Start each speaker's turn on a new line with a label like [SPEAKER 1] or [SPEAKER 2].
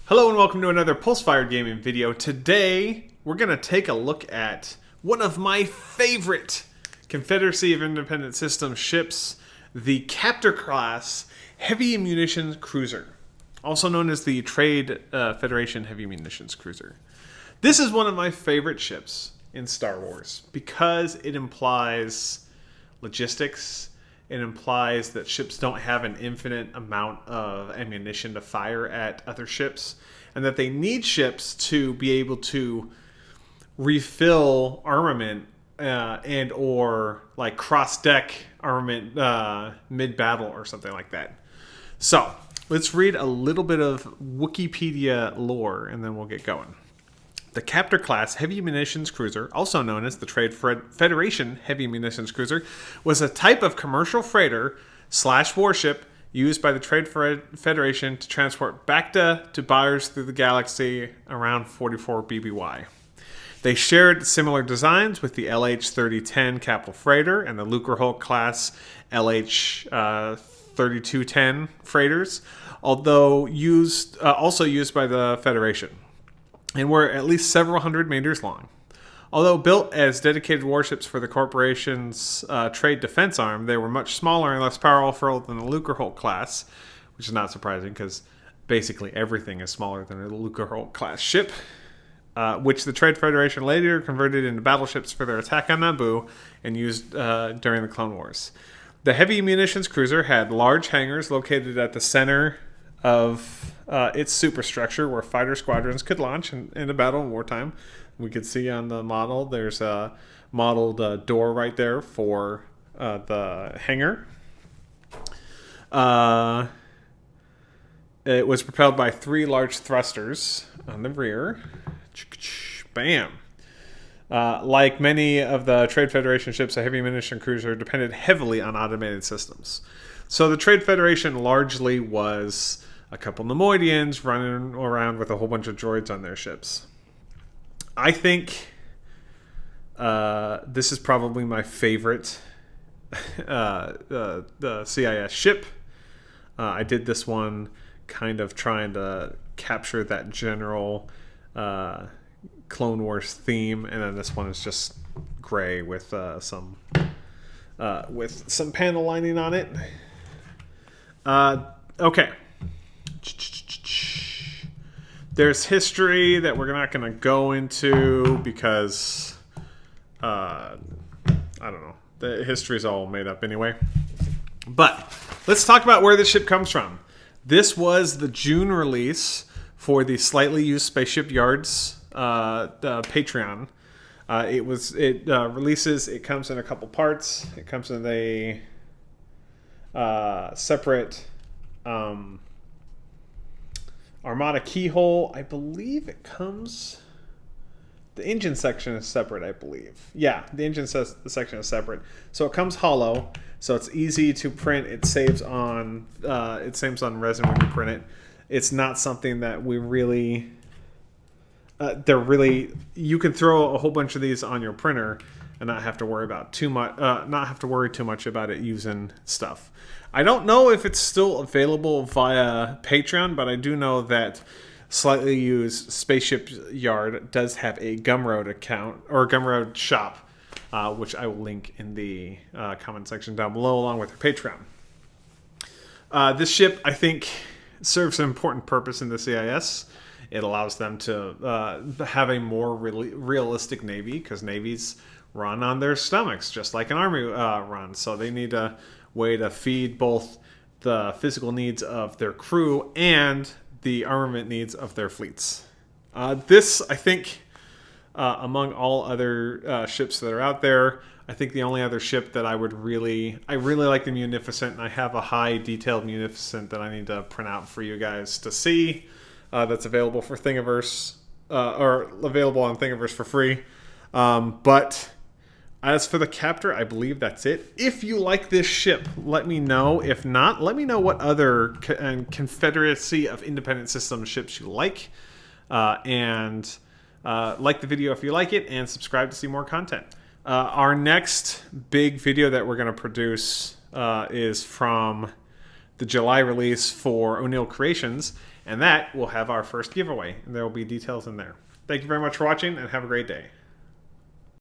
[SPEAKER 1] Hello and welcome to another Pulse-Fired Gaming video. Today, we're going to take a look at one of my favorite Confederacy of Independent Systems ships, the Captor-Class Heavy Munitions Cruiser, also known as the Trade Federation Heavy Munitions Cruiser. This is one of my favorite ships in Star Wars because it implies logistics. It implies that ships don't have an infinite amount of ammunition to fire at other ships, and that they need ships to be able to refill armament and or like cross-deck armament mid-battle or something like that. So let's read a little bit of Wikipedia lore and then we'll get going. The Captor-Class Heavy Munitions Cruiser, also known as the Trade Federation Heavy Munitions Cruiser, was a type of commercial freighter / warship used by the Trade Federation to transport Bacta to buyers through the galaxy around 44 BBY. They shared similar designs with the LH-3010 capital freighter and the Lucrehulk class LH-3210 freighters, although also used by the Federation, and were at least several hundred meters long. Although built as dedicated warships for the corporation's trade defense arm, they were much smaller and less powerful than the Lucrehulk class, which is not surprising because basically everything is smaller than a Lucrehulk class ship, which the Trade Federation later converted into battleships for their attack on Naboo and used during the Clone Wars. The heavy munitions cruiser had large hangars located at the center of its superstructure where fighter squadrons could launch in a battle in wartime. We could see on the model there's a modeled door right there for the hangar. It was propelled by 3 large thrusters on the rear. Bam! Like many of the Trade Federation ships, a heavy munition cruiser depended heavily on automated systems. So the Trade Federation largely was a couple Nemoidians running around with a whole bunch of droids on their ships. I think this is probably my favorite the CIS ship. I did this one kind of trying to capture that general Clone Wars theme, and then this one is just gray with some panel lining on it. Okay. There's history that we're not going to go into because I don't know. The history's all made up anyway. But let's talk about where this ship comes from. This was the June release for the Slightly Used Spaceship Yards Patreon. It releases. It comes in a couple parts. It comes in a separate Armada keyhole. I believe it comes. The engine section is separate, I believe. Yeah, the engine section is separate. So it comes hollow, so it's easy to print. It saves on resin when you print it. It's not something that we really. You can throw a whole bunch of these on your printer and not have to worry about too much. Not have to worry too much about it using stuff. I don't know if it's still available via Patreon, but I do know that Slightly Used Spaceship Yard does have a Gumroad account or Gumroad shop, which I will link in the comment section down below, along with their Patreon. This ship, I think, serves an important purpose in the CIS. It allows them to have a more realistic Navy, because navies run on their stomachs, just like an army runs. So they need a way to feed both the physical needs of their crew and the armament needs of their fleets. This, I think, among all other ships that are out there, I think the only other ship that I really like the Munificent, and I have a high detailed Munificent that I need to print out for you guys to see. That's available for Thingiverse, or available on Thingiverse for free. But as for the Captor, I believe that's it. If you like this ship, let me know. If not, let me know what other Confederacy of Independent Systems ships you like. And like the video if you like it, and subscribe to see more content. Our next big video that we're going to produce is from the July release for O'Neill Creations, and that will have our first giveaway, and there will be details in there. Thank you very much for watching, and have a great day.